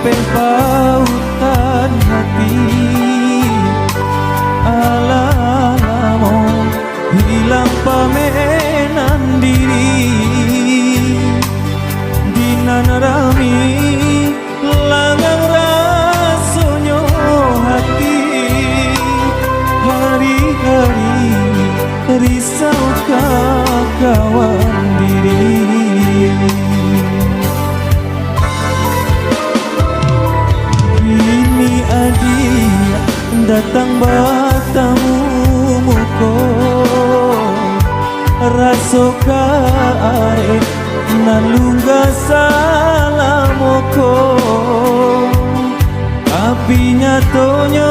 sampai pautan hati. Alamo hilang pamenan diri, dinan rami langang rasonyo hati. Hari-hari risau kawan diri. Kini adia datang bertemu muko, raso kae nalungga salamoko, tapi nyatonya